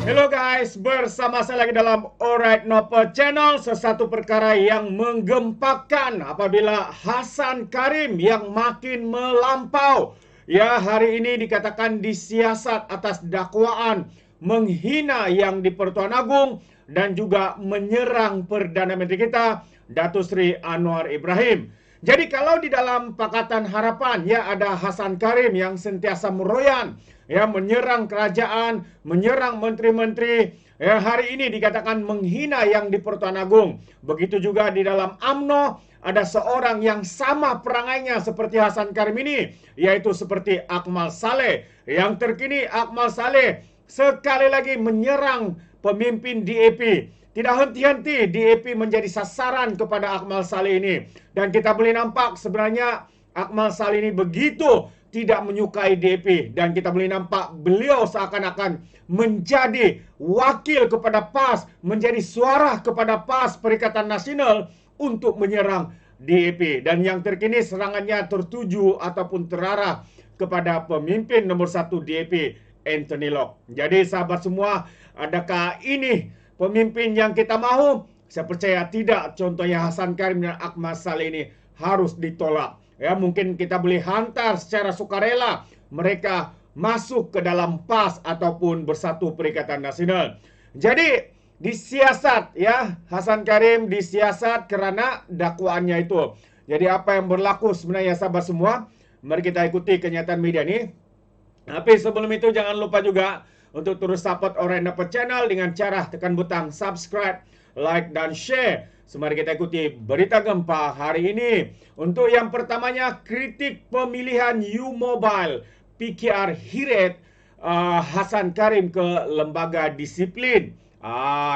Hello guys, bersama saya lagi dalam Alright Noper Channel. Sesuatu perkara yang menggempakan apabila Hasan Karim yang makin melampau. Ya, hari ini dikatakan disiasat atas dakwaan menghina yang di-Pertuan Agong dan juga menyerang Perdana Menteri kita, Datuk Seri Anwar Ibrahim. Jadi kalau di dalam Pakatan Harapan ya ada Hasan Karim yang sentiasa meroyan, ya menyerang kerajaan, menyerang menteri-menteri. Ya, hari ini dikatakan menghina yang di Pertuan Agong. Begitu juga di dalam UMNO ada seorang yang sama perangainya seperti Hasan Karim ini, yaitu seperti Akmal Saleh. Yang terkini Akmal Saleh sekali lagi menyerang pemimpin DAP. Tidak henti-henti DAP menjadi sasaran kepada Akmal Saleh ini. Dan kita boleh nampak sebenarnya Akmal Saleh ini begitu tidak menyukai DAP. Dan kita boleh nampak beliau seakan-akan menjadi wakil kepada PAS, menjadi suara kepada PAS Perikatan Nasional untuk menyerang DAP. Dan yang terkini serangannya tertuju ataupun terarah kepada pemimpin nombor 1 DAP, Anthony Locke. Jadi sahabat semua, adakah ini pemimpin yang kita mahu? Saya percaya tidak. Contohnya Hasan Karim dan Akmal Saleh ini harus ditolak. Ya, mungkin kita boleh hantar secara sukarela mereka masuk ke dalam PAS ataupun Bersatu Perikatan Nasional. Jadi disiasat ya, Hasan Karim disiasat kerana dakwaannya itu. Jadi apa yang berlaku sebenarnya sahabat semua? Mari kita ikuti kenyataan media ini. Tapi sebelum itu jangan lupa juga untuk terus support Alright Noper Channel dengan cara tekan butang subscribe, like dan share. Mari kita ikuti berita gempa hari ini. Untuk yang pertamanya, kritik pemilihan U-Mobile PKR Hiret Hasan Karim ke lembaga disiplin.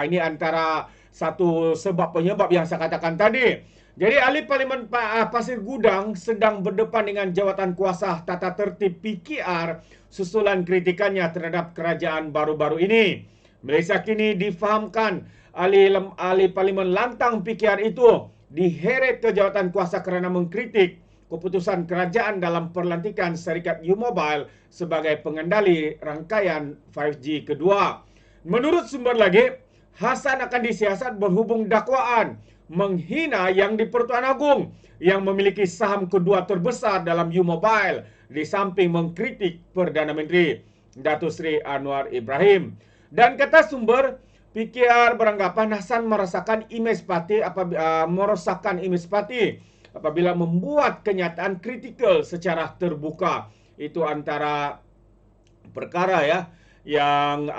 Ini antara satu sebab penyebab yang saya katakan tadi. Jadi ahli Parlimen Pasir Gudang sedang berdepan dengan jawatan kuasa tata tertib PKR susulan kritikannya terhadap kerajaan baru-baru ini. Malaysia kini difahamkan ahli Parlimen lantang PKR itu diheret ke jawatan kuasa kerana mengkritik keputusan kerajaan dalam perlantikan syarikat U-Mobile sebagai pengendali rangkaian 5G kedua. Menurut sumber lagi, Hasan akan disiasat berhubung dakwaan menghina yang di Pertuan Agong yang memiliki saham kedua terbesar dalam U-Mobile di samping mengkritik Perdana Menteri Datuk Seri Anwar Ibrahim. Dan kata sumber, PKR beranggapan Hasan merosakkan imej parti apabila membuat kenyataan kritikal secara terbuka. Itu antara perkara ya yang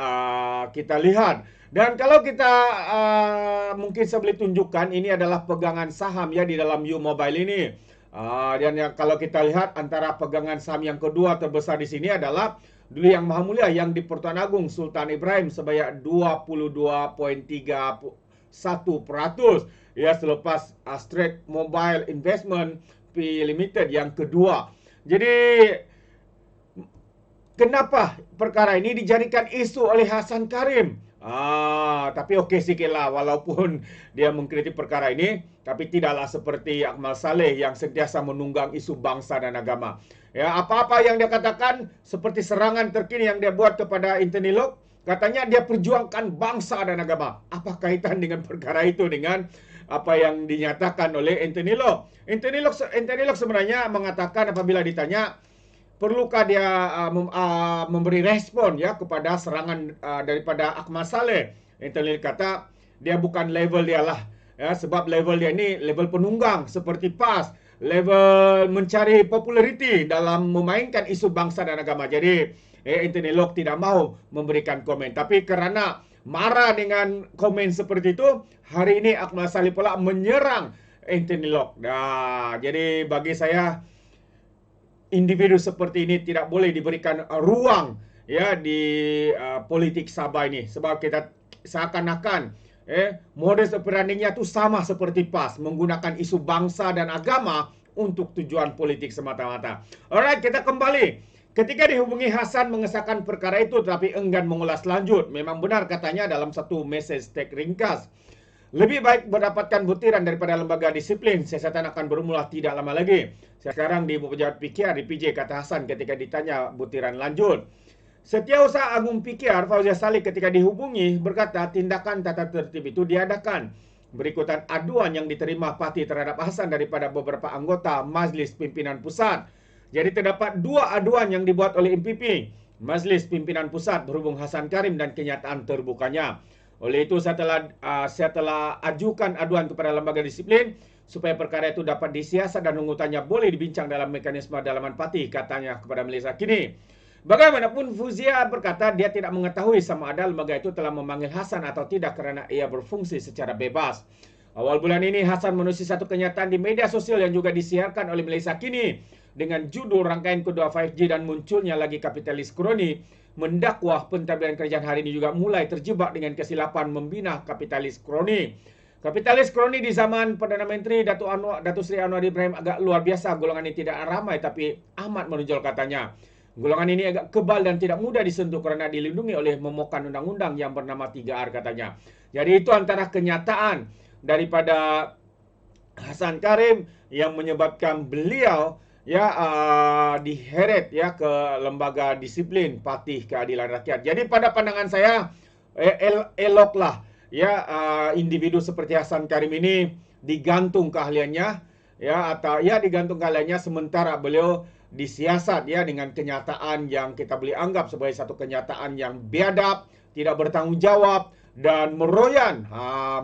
kita lihat. Dan kalau kita mungkin saya boleh tunjukkan, ini adalah pegangan saham ya di dalam U-Mobile ini. Dan kalau kita lihat antara pegangan saham yang kedua terbesar di sini adalah dulu Yang Maha Mulia yang di Pertuan Agong Sultan Ibrahim sebanyak 22.31%. Ya, selepas Astrid Mobile Investment P Limited yang kedua. Jadi kenapa perkara ini dijadikan isu oleh Hasan Karim? Tapi okey sikitlah walaupun dia mengkritik perkara ini, tapi tidaklah seperti Akmal Saleh yang sentiasa menunggang isu bangsa dan agama. Ya, apa-apa yang dia katakan seperti serangan terkini yang dia buat kepada Anthony Locke, katanya dia perjuangkan bangsa dan agama. Apa kaitan dengan perkara itu dengan apa yang dinyatakan oleh Anthony Locke? Anthony Locke sebenarnya mengatakan apabila ditanya perlukah dia memberi respon ya kepada serangan daripada Akmal Saleh. Anthony kata dia bukan level dia lah ya, sebab level dia ini level penunggang seperti PAS, level mencari populariti dalam memainkan isu bangsa dan agama. Jadi Anthony Locke tidak mahu memberikan komen, tapi kerana marah dengan komen seperti itu, hari ini Akmal Saleh pula menyerang Anthony Locke. Jadi bagi saya individu seperti ini tidak boleh diberikan ruang ya di politik Sabah ini, sebab kita seakan-akan modus operandinya itu sama seperti PAS, menggunakan isu bangsa dan agama untuk tujuan politik semata-mata. Alright, kita kembali. Ketika dihubungi, Hasan mengesahkan perkara itu tetapi enggan mengulas lanjut. Memang benar katanya dalam satu message tag ringkas, lebih baik mendapatkan butiran daripada lembaga disiplin. Siasatan akan bermula tidak lama lagi. Sekarang di pejabat PKR di PJ, kata Hasan ketika ditanya butiran lanjut. Setiausaha Agung PKR Fauzia Saleh ketika dihubungi berkata tindakan tata tertib itu diadakan berikutan aduan yang diterima parti terhadap Hasan daripada beberapa anggota Majlis Pimpinan Pusat. Jadi terdapat dua aduan yang dibuat oleh MPP Majlis Pimpinan Pusat berhubung Hasan Karim dan kenyataan terbukanya. Oleh itu saya telah ajukan aduan kepada lembaga disiplin supaya perkara itu dapat disiasat dan rungutannya boleh dibincang dalam mekanisme dalaman parti, katanya kepada Malaysia Kini. Bagaimanapun Fauzia berkata dia tidak mengetahui sama ada lembaga itu telah memanggil Hasan atau tidak kerana ia berfungsi secara bebas. Awal bulan ini Hasan menulis satu kenyataan di media sosial yang juga disiarkan oleh Malaysia Kini dengan judul rangkaian kedua 5G dan munculnya lagi kapitalis kroni mendakwah pentadbiran kerajaan hari ini juga mulai terjebak dengan kesilapan membina kapitalis kroni. Kapitalis kroni di zaman Perdana Menteri Datuk Seri Anwar Ibrahim agak luar biasa. Golongan ini tidak ramai tapi amat menonjol, katanya. Golongan ini agak kebal dan tidak mudah disentuh kerana dilindungi oleh memokan undang-undang yang bernama 3R, katanya. Jadi itu antara kenyataan daripada Hasan Karim yang menyebabkan beliau diheret ke lembaga disiplin Parti Keadilan Rakyat. Jadi pada pandangan saya eloklah individu seperti Hasan Karim ini digantung keahliannya digantung keahliannya sementara beliau disiasat dengan kenyataan yang kita boleh anggap sebagai satu kenyataan yang biadab, tidak bertanggung jawab dan meroyan.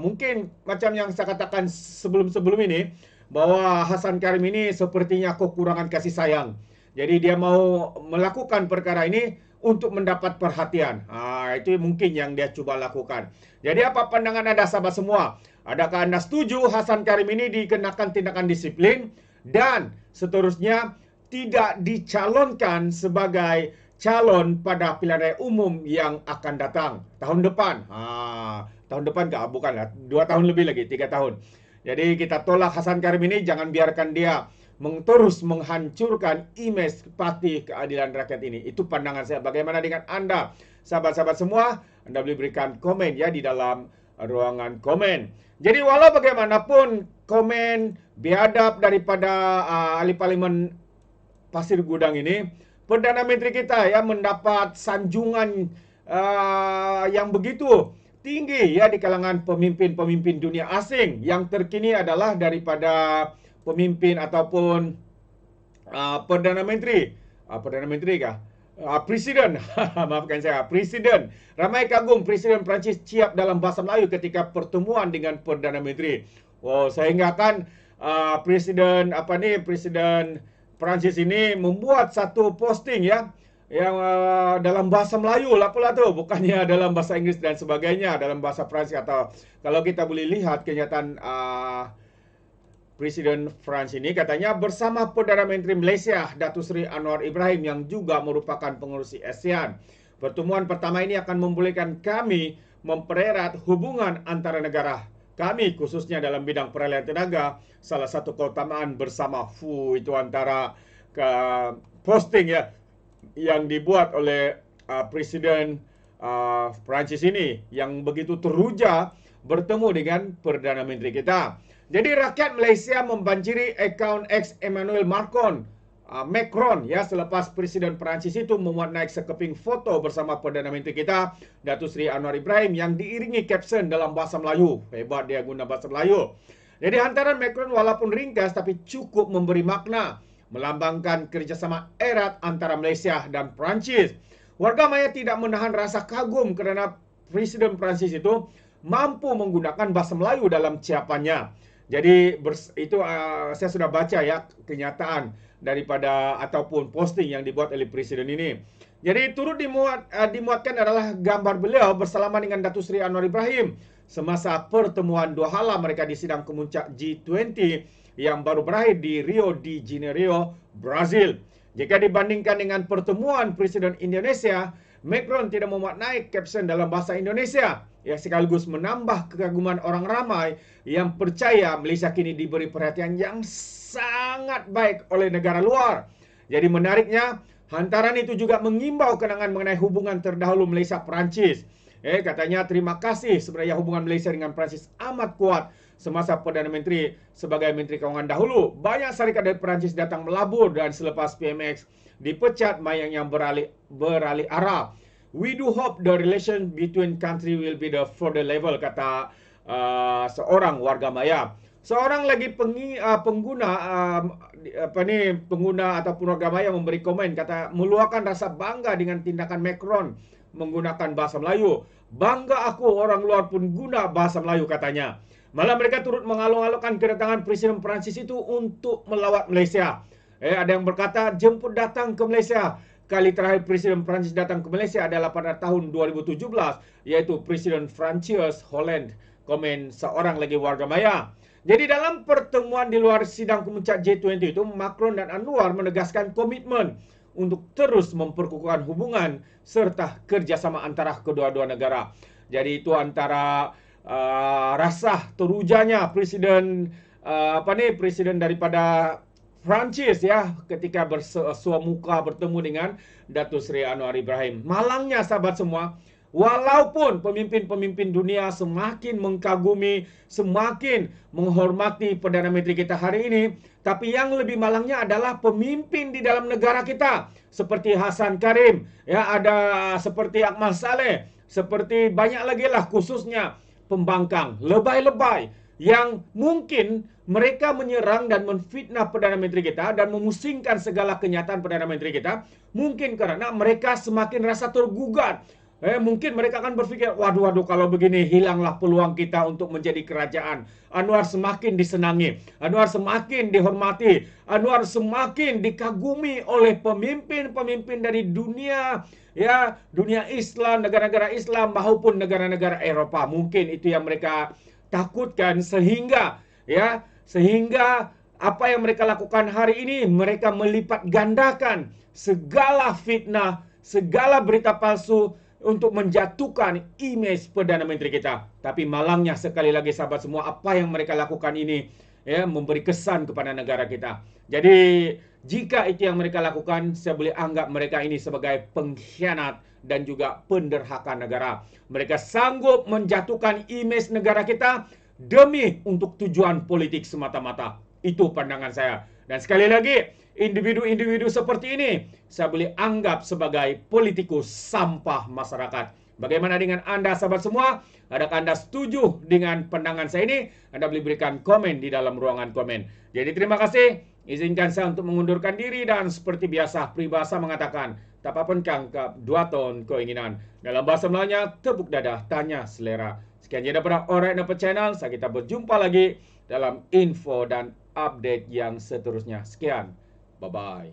Mungkin macam yang saya katakan sebelum ini bahwa Hasan Karim ini sepertinya kekurangan kasih sayang. Jadi dia mau melakukan perkara ini untuk mendapat perhatian. Itu mungkin yang dia cuba lakukan. Jadi apa pandangan Anda sahabat semua? Adakah Anda setuju Hasan Karim ini dikenakan tindakan disiplin dan seterusnya tidak dicalonkan sebagai calon pada pilihan raya umum yang akan datang tahun depan? Tahun depan bukanlah, 2 tahun lebih lagi, 3 tahun. Jadi kita tolak Hasan Karim ini, jangan biarkan dia terus menghancurkan imej Parti Keadilan Rakyat ini. Itu pandangan saya. Bagaimana dengan Anda, sahabat-sahabat semua? Anda boleh berikan komen di dalam ruangan komen. Jadi walau bagaimanapun komen biadab daripada ahli parlimen Pasir Gudang ini, Perdana Menteri kita mendapat sanjungan yang begitu tinggi di kalangan pemimpin-pemimpin dunia asing. Yang terkini adalah daripada pemimpin ataupun Perdana Menteri. Presiden. Maafkan saya, Presiden. Ramai kagum Presiden Perancis siap dalam bahasa Melayu ketika pertemuan dengan Perdana Menteri. Sehingga kan Presiden Perancis ini membuat satu posting yang dalam bahasa Melayu lah pula tu, bukannya dalam bahasa Inggris dan sebagainya, dalam bahasa Perancis. Atau kalau kita boleh lihat kenyataan Presiden Perancis ini, katanya bersama Perdana Menteri Malaysia Datuk Seri Anwar Ibrahim yang juga merupakan pengurusi ASEAN. Pertemuan pertama ini akan membolehkan kami mempererat hubungan antara negara kami khususnya dalam bidang peralihan tenaga. Salah satu keutamaan bersama itu antara posting yang dibuat oleh Presiden Perancis ini yang begitu teruja bertemu dengan Perdana Menteri kita. Jadi rakyat Malaysia membanjiri akaun X Emmanuel Macron selepas Presiden Perancis itu memuat naik sekeping foto bersama Perdana Menteri kita Datuk Seri Anwar Ibrahim yang diiringi caption dalam bahasa Melayu. Hebat dia guna bahasa Melayu. Jadi hantaran Macron walaupun ringkas tapi cukup memberi makna, melambangkan kerjasama erat antara Malaysia dan Perancis. Warga maya tidak menahan rasa kagum kerana Presiden Perancis itu mampu menggunakan bahasa Melayu dalam ciapannya. Jadi saya sudah baca kenyataan daripada ataupun posting yang dibuat oleh Presiden ini. Jadi turut dimuatkan adalah gambar beliau bersalaman dengan Datuk Seri Anwar Ibrahim semasa pertemuan dua hala mereka di sidang kemuncak G20 yang baru berakhir di Rio de Janeiro, Brazil. Jika dibandingkan dengan pertemuan Presiden Indonesia, Macron tidak memuat naik caption dalam bahasa Indonesia yang sekaligus menambah kekaguman orang ramai yang percaya Malaysia kini diberi perhatian yang sangat baik oleh negara luar. Jadi menariknya, hantaran itu juga mengimbau kenangan mengenai hubungan terdahulu Malaysia-Perancis. Katanya terima kasih, sebenarnya hubungan Malaysia dengan Perancis amat kuat semasa Perdana Menteri sebagai Menteri Kewangan dahulu. Banyak syarikat dari Perancis datang melabur dan selepas PMX dipecat, mayangnya beralih arah. We do hope the relation between country will be the further level, kata seorang warga maya. Seorang lagi pengguna ataupun warga maya memberi komen, kata meluahkan rasa bangga dengan tindakan Macron menggunakan bahasa Melayu. Bangga aku, orang luar pun guna bahasa Melayu, katanya. Malah mereka turut mengalung-alungkan kedatangan Presiden Perancis itu untuk melawat Malaysia. Ada yang berkata jemput datang ke Malaysia. Kali terakhir Presiden Perancis datang ke Malaysia adalah pada tahun 2017, yaitu Presiden Francois Hollande, komen seorang lagi warga maya. Jadi dalam pertemuan di luar sidang kemuncak G20 itu, Macron dan Anwar menegaskan komitmen untuk terus memperkukuhkan hubungan serta kerjasama antara kedua-dua negara. Jadi itu antara rasa terujanya presiden presiden daripada Prancis ya ketika bersua muka bertemu dengan Datuk Seri Anwar Ibrahim. Malangnya sahabat semua, walaupun pemimpin-pemimpin dunia semakin mengkagumi, semakin menghormati Perdana Menteri kita hari ini, tapi yang lebih malangnya adalah pemimpin di dalam negara kita, seperti Hasan Karim, ya ada seperti Akmal Saleh, seperti banyak lagi lah, khususnya pembangkang, lebay-lebay yang mungkin mereka menyerang dan menfitnah Perdana Menteri kita dan memusingkan segala kenyataan Perdana Menteri kita, mungkin karena mereka semakin rasa tergugat. Mungkin mereka akan berpikir, waduh kalau begini hilanglah peluang kita untuk menjadi kerajaan. Anwar semakin disenangi, Anwar semakin dihormati, Anwar semakin dikagumi oleh pemimpin-pemimpin dari dunia, ya, dunia Islam, negara-negara Islam maupun negara-negara Eropa. Mungkin itu yang mereka takutkan, sehingga apa yang mereka lakukan hari ini, mereka melipat gandakan segala fitnah, segala berita palsu untuk menjatuhkan imej Perdana Menteri kita. Tapi malangnya sekali lagi sahabat semua, apa yang mereka lakukan ini ya memberi kesan kepada negara kita. Jadi jika itu yang mereka lakukan, saya boleh anggap mereka ini sebagai pengkhianat dan juga penderhaka negara. Mereka sanggup menjatuhkan imej negara kita demi untuk tujuan politik semata-mata. Itu pandangan saya. Dan sekali lagi, individu-individu seperti ini saya boleh anggap sebagai politikus sampah masyarakat. Bagaimana dengan Anda sahabat semua? Adakah Anda setuju dengan pandangan saya ini? Anda boleh berikan komen di dalam ruangan komen. Jadi terima kasih. Izinkan saya untuk mengundurkan diri dan seperti biasa peribahasa mengatakan, tak apa kangkap dua ton keinginan. Dalam bahasa Melayunya, tepuk dadah, tanya selera. Sekian je daripada Alright Napa Channel. Kita berjumpa lagi dalam info dan update yang seterusnya. Sekian. Bye-bye.